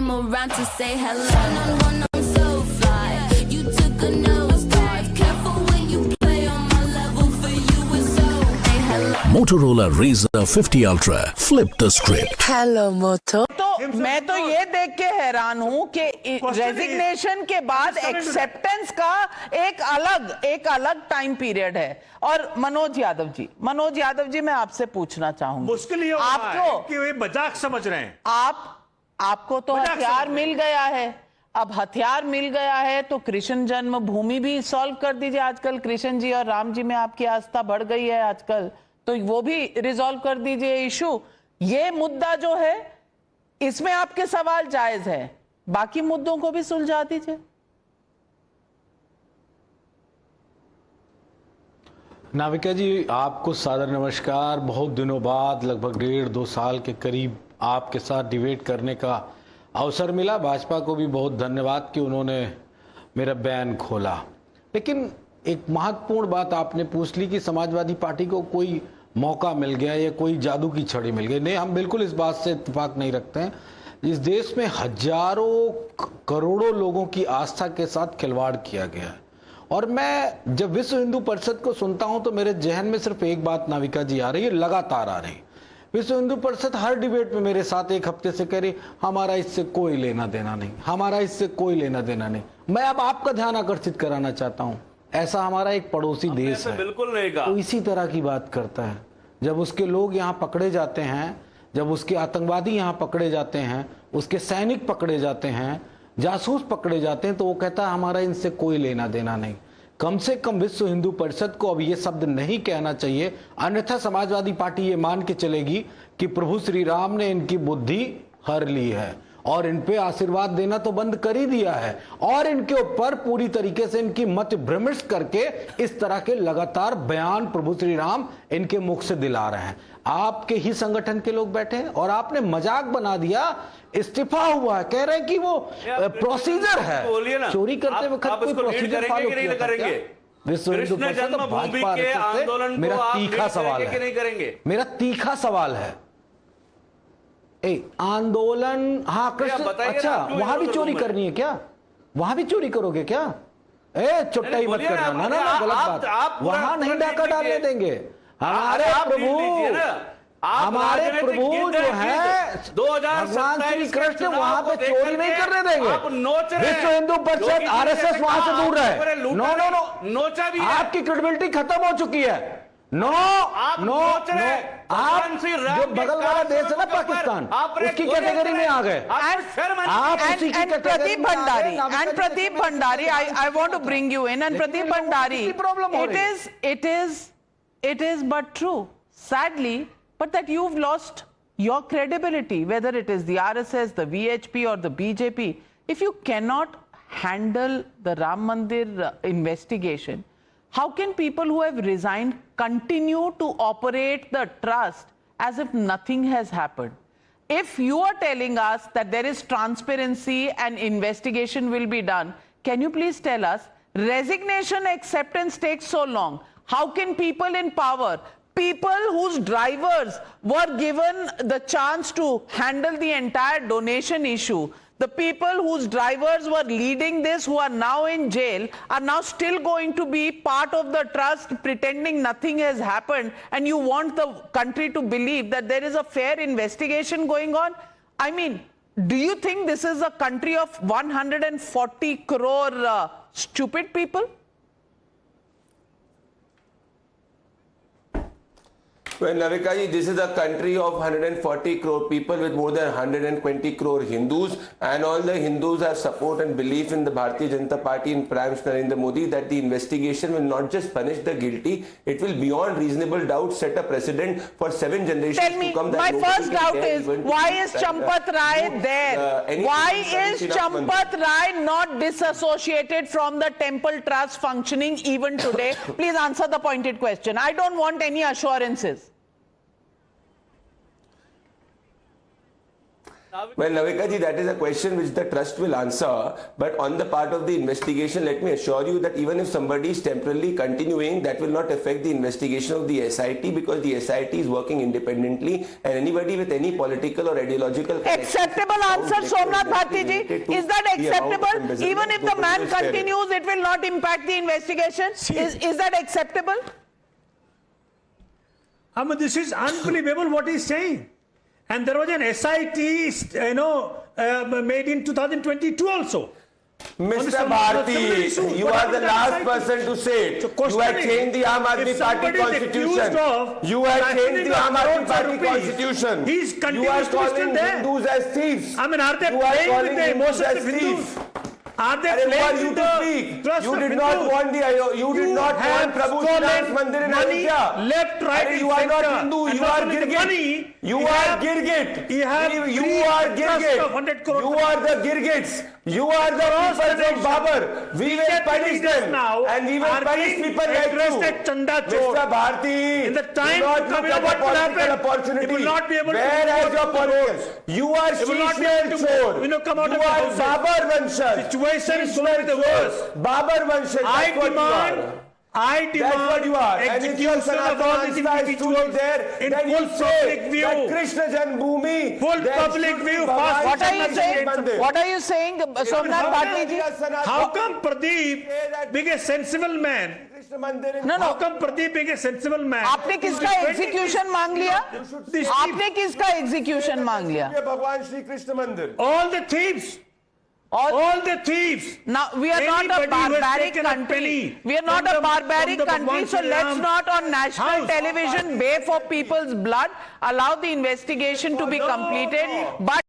came around to say hello. One, I'm so fly. You took a nosedive. Careful when you play on my level. For you it's so. Hey, hello. Motorola Razr 50 Ultra. Flip the script. Hello Moto. तो मैं तो ये देख के हैरान हूं कि resignation के बाद एक्सेप्टेंस का एक अलग टाइम पीरियड है। और मनोज यादव जी मैं आपसे पूछना चाहूंगी, मुश्किल ये आपको कि वे मजाक समझ रहे हैं। आपको तो हथियार मिल गया है। अब हथियार मिल गया है तो कृष्ण जन्मभूमि भी सॉल्व कर दीजिए। आजकल कृष्ण जी और राम जी में आपकी आस्था बढ़ गई है आजकल, तो वो भी रिजॉल्व कर दीजिए इशू। ये मुद्दा जो है इसमें आपके सवाल जायज है, बाकी मुद्दों को भी सुलझा दीजिए। नाविका जी, आपको सादर नमस्कार। बहुत दिनों बाद लगभग 1.5-2 साल के करीब आपके साथ डिबेट करने का अवसर मिला। भाजपा को भी बहुत धन्यवाद कि उन्होंने मेरा बयान खोला। लेकिन एक महत्वपूर्ण बात आपने पूछ ली कि समाजवादी पार्टी को कोई मौका मिल गया या कोई जादू की छड़ी मिल गई। नहीं, हम बिल्कुल इस बात से इत्तेफाक नहीं रखते हैं। इस देश में हजारों करोड़ों लोगों की आस्था के साथ खिलवाड़ किया गया है। और मैं जब विश्व हिंदू परिषद को सुनता हूं तो मेरे जहन में सिर्फ एक बात नाविका जी आ रही है, लगातार आ रही। विश्व हिंदू परिषद हर डिबेट में मेरे साथ एक हफ्ते से कह रही हमारा इससे कोई लेना देना नहीं, हमारा इससे कोई लेना देना नहीं। मैं अब आपका ध्यान आकर्षित कराना चाहता हूं, ऐसा हमारा एक पड़ोसी देश है, बिल्कुल नहीं कहा। तो इसी तरह की बात करता है। जब उसके लोग यहाँ पकड़े जाते हैं, जब उसके आतंकवादी यहाँ पकड़े जाते हैं, उसके सैनिक पकड़े जाते हैं, जासूस पकड़े जाते हैं, तो वो कहता है हमारा इनसे कोई लेना देना नहीं। कम से कम विश्व हिंदू परिषद को अब ये शब्द नहीं कहना चाहिए, अन्यथा समाजवादी पार्टी ये मान के चलेगी कि प्रभु श्री राम ने इनकी बुद्धि हर ली है और इन पे आशीर्वाद देना तो बंद कर ही दिया है, और इनके ऊपर पूरी तरीके से इनकी मत भ्रमिष्ट करके इस तरह के लगातार बयान प्रभु श्री राम इनके मुख से दिला रहे हैं। आपके ही संगठन के लोग बैठे हैं और आपने मजाक बना दिया, इस्तीफा हुआ है, कह रहे हैं कि वो प्रोसीजर है। चोरी करते वक्त कोई प्रोसीजर फॉलो करेंगे? विश्व हिंदू परिषद भाजपा आंदोलन मेरा तीखा सवाल है, मेरा तीखा सवाल है। आंदोलन, हाँ कृष्ण, अच्छा वहां भी चोरी करनी है क्या? वहां भी चोरी करोगे क्या? चुट्टाई मत करना, ना ना ना, गलत बात। वहां नहीं डाका डालने देंगे। हमारे प्रभु जो है भगवान श्री कृष्ण वहां पे चोरी नहीं करने देंगे। विश्व हिंदू परिषद आरएसएस वहां से दूर रहे। नो नो नो, आपकी क्रेडिबिलिटी खत्म हो चुकी है। नो नो नो, आप जो बगल वाला देश है ना पाकिस्तान, उसकी कैटेगरी में आ गए आप। उसी की कैटेगरी में आ गए। And Pradeep Bhandari, I want to bring you in. And Pradeep Bhandari, it is but true, sadly, but that you've lost your credibility, whether it is the RSS, the VHP or the BJP. If you cannot handle the Ram Mandir investigation, how can people who have resigned continue to operate the trust as if nothing has happened? If you are telling us that there is transparency and investigation will be done, can you please tell us, resignation acceptance takes so long. How can people in power, people whose drivers were given the chance to handle the entire donation issue, the people whose drivers were leading this, who are now in jail, are now still going to be part of the trust pretending nothing has happened, and you want the country to believe that there is a fair investigation going on? I mean, do you think this is a country of 140 crore stupid people? Well, Navika ji, this is a country of 140 crore people with more than 120 crore Hindus, and all the Hindus have support and belief in the Bharatiya Janata Party and Prime Minister Narendra Modi that the investigation will not just punish the guilty, it will beyond reasonable doubt set a precedent for 7 generations Tell me, to come. my first doubt is, why is Champat Rai there? Why is Champat Rai not disassociated from the temple trust functioning even today? Please answer the pointed question. I don't want any assurances. Well, Navika ji, that is a question which the trust will answer. But on the part of the investigation, let me assure you that even if somebody is temporarily continuing, that will not affect the investigation of the SIT, because the SIT is working independently, and anybody with any political or ideological Acceptable answer, Somnath Bharti ji. Is that acceptable? Even if the man continues, it will not impact the investigation. Is that acceptable? I mean, this is unbelievable what he's saying. And there was an SIT, made in 2022 also. Mr. Bharti, you are the last person to say it. You had changed the Aam Aadmi Party constitution. You had changed the Aam Aadmi Party constitution. He's You are continuously calling still there. Hindus as thieves. I mean, are they You are playing with calling the Hindus emotions as of Hindus? thieves. Are they Who are playing you with to the speak? trust You of did not Hindus? want you did not want Prabhu Sriram's Mandir in money Ayodhya. left, right, and You are not center. Hindu. And You not are only the Girgit. money, You you are have- Girgit. you have You free are trust of 100 Girgit. crore You are the Girgits. You are the Cross people connection. from Babur. We will BJP punish leaders them. now And we will are punish being people like addressed you. at Chanda Chowk. Mr. Bharti, In the time do not to come, look you know at what the will political happen? opportunity. You will not be able to Where has vote your on the politics? You are You will not be able to Chor. come out You of the are houses. Babur Vanshad. Situation is going to be the worst. Babur Vanshad. I That's what you are. demand That's what you are. And if your execution of all Sanatana these Ansa is truly individuals there, in then full you public say view. that Krishna Janmabhoomi, Full there public should be view, Bhagwan fast- What are you Krishna saying? Mandir. What are you saying, Somnath Bharti ji? How come Pradeep, being a sensible man, Krishna Mandir in No, how no. come Pradeep, being a sensible man, आपने किसका execution मांग लिया? आपने किसका execution मांग लिया? Bhagwan Shri Krishna Mandir. all the thieves, all the thieves. Now we are not a Anybody who has barbaric taken a country. penny We are not from a the- barbaric from the country. Bhagwan So Shri let's Ram not on national house. television bay for people's blood. Allow the investigation to be completed. But